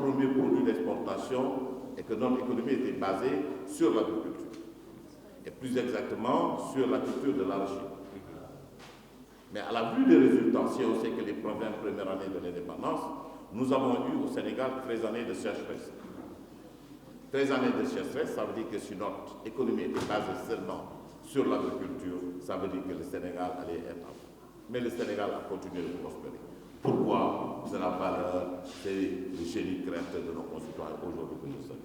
premier produit d'exportation et que notre économie était basée sur l'agriculture. Et plus exactement, sur la culture de l'arachide. Mais à la vue des résultats, si on sait que les 20 premières années de l'indépendance, nous avons eu au Sénégal 13 années de sécheresse. 13 années de sécheresse, ça veut dire que si notre économie était basée seulement sur l'agriculture, ça veut dire que le Sénégal allait être en. Mais le Sénégal a continué de prospérer. Pourquoi? C'est la valeur, c'est le génie créateur de nos concitoyens aujourd'hui que nous sommes.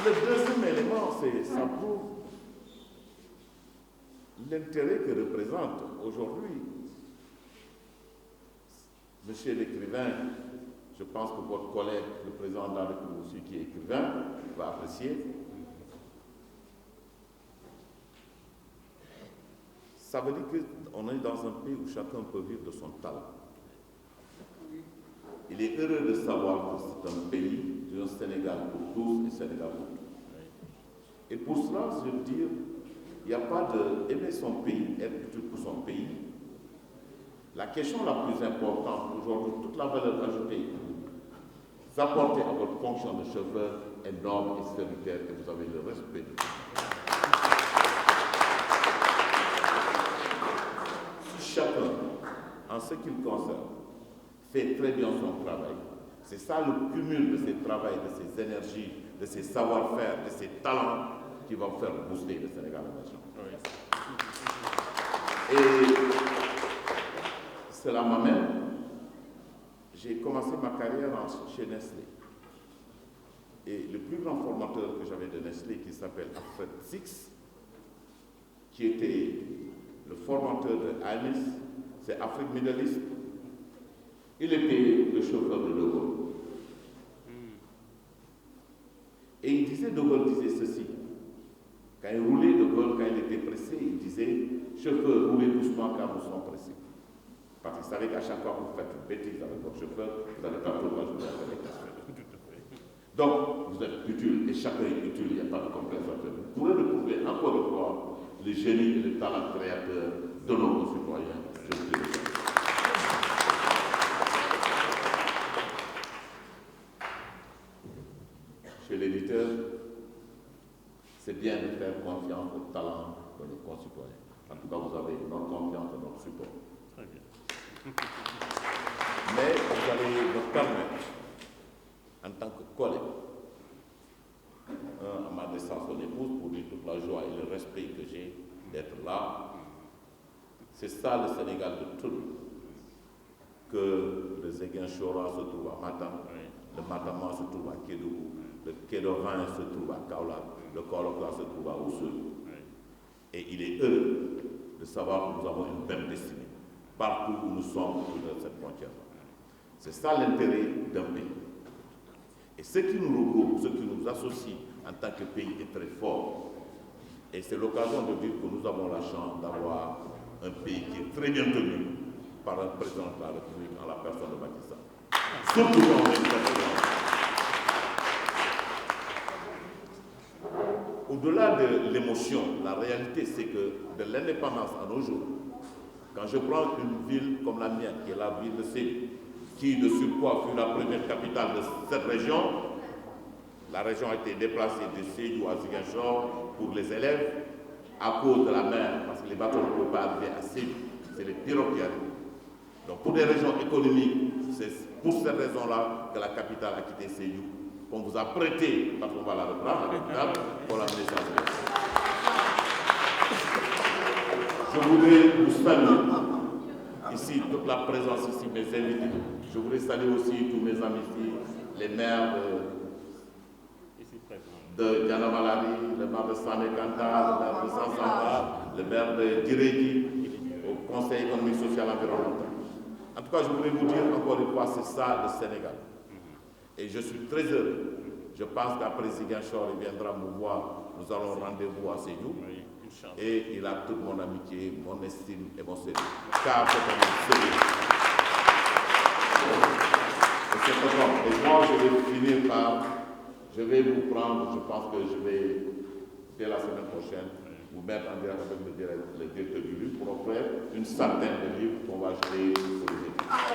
Le deuxième élément, ça prouve l'intérêt que représente aujourd'hui. Monsieur l'écrivain, je pense que votre collègue, le président de la République aussi, qui est écrivain, va apprécier. Ça veut dire qu'on est dans un pays où chacun peut vivre de son talent. Il est heureux de savoir que c'est un pays, un Sénégal pour tous et Sénégal pour tous. Et pour cela, je veux dire, il n'y a pas d'aimer son pays, être utile pour son pays. La question la plus importante aujourd'hui, toute la valeur ajoutée, vous apportez à votre fonction de chauffeur est noble et salutaire et vous avez le respect de tout. Si chacun, en ce qui le concerne, fait très bien son travail, c'est ça le cumul de ses travaux, de ses énergies, de ses savoir-faire, de ses talents qui va faire booster le Sénégal émergent. Et cela m'amène, j'ai commencé ma carrière chez Nestlé. Et le plus grand formateur que j'avais de Nestlé, qui s'appelle Alfred Six, qui était le formateur de AMS, c'est Afrique Middle East. Il était le chauffeur de De Gaulle. Et il disait, De Gaulle disait ceci. Quand il roulait, De Gaulle, quand il était pressé, il disait, chauffeur, roulez doucement car nous sommes pressés. Parce qu'il savait qu'à chaque fois que vous faites une bêtise avec votre chauffeur, vous n'allez pas tout le temps jouer avec la chauffeur. Donc, vous êtes utile et chacun est utile, il n'y a pas de complexe à faire. Vous pourrez retrouver encore une fois le génie et le talent créateur de nos concitoyens. Je vous dis. Chez l'éditeur, c'est bien de faire confiance au talent de nos concitoyens. En tout cas, vous avez notre confiance et notre support. Très bien. Mais vous allez me permettre, en tant que collègue, à m'adresser à son épouse pour dire toute la joie et le respect que j'ai d'être là. C'est ça le Sénégal de tout. Que le Ziguinchor se trouve à Matam, le Matama se trouve à Kédougou, le Kédovan se trouve à Kaolack, le Kaolack se trouve à Oussouye. Et il est heureux de savoir que nous avons une belle destinée, partout où nous sommes autour de cette frontière. C'est ça l'intérêt d'un pays. Et ce qui nous regroupe, ce qui nous associe en tant que pays est très fort. Et c'est l'occasion de dire que nous avons la chance d'avoir un pays qui est très bien tenu par un président de la République en la personne de Macky Sall. Surtout quand on est président. Au-delà de l'émotion, la réalité c'est que de l'indépendance à nos jours, quand je prends une ville comme la mienne, qui est la ville de Sédhiou, qui de surcroît fut la première capitale de cette région, la région a été déplacée de Sédhiou à Ziguinchor pour les élèves à cause de la mer, parce que les bateaux ne peuvent pas arriver à Sédhiou, c'est les pirogues qui arrivent. Donc pour des raisons économiques, c'est pour cette raison-là que la capitale a quitté Sédhiou, qu'on vous a prêté, parce qu'on va la reprendre, la capitale, pour l'amener à Ziguinchor. Je voudrais vous saluer. Ici, toute la présence ici, mes invités. Je voudrais saluer aussi tous mes amis ici, les maires de Diana Malari, le maire de Sané-Kanta, le maire de Sansamba, le maire de Djirégi, au Conseil économique, social et environnemental. En tout cas, je voudrais vous dire encore une fois, c'est ça le Sénégal. Et je suis très heureux. Je pense qu'après Ziguinchor, il viendra me voir. Nous allons rendez-vous à Sédhiou. Et il a toute mon amitié, mon estime et mon sérieux. Car c'est un homme sérieux. Et c'est très bon. Et moi, je vais finir par... Je vais vous prendre, je pense que je vais, dès la semaine prochaine, vous mettre en direct avec le directeur du livre pour offrir une centaine de livres qu'on va acheter sur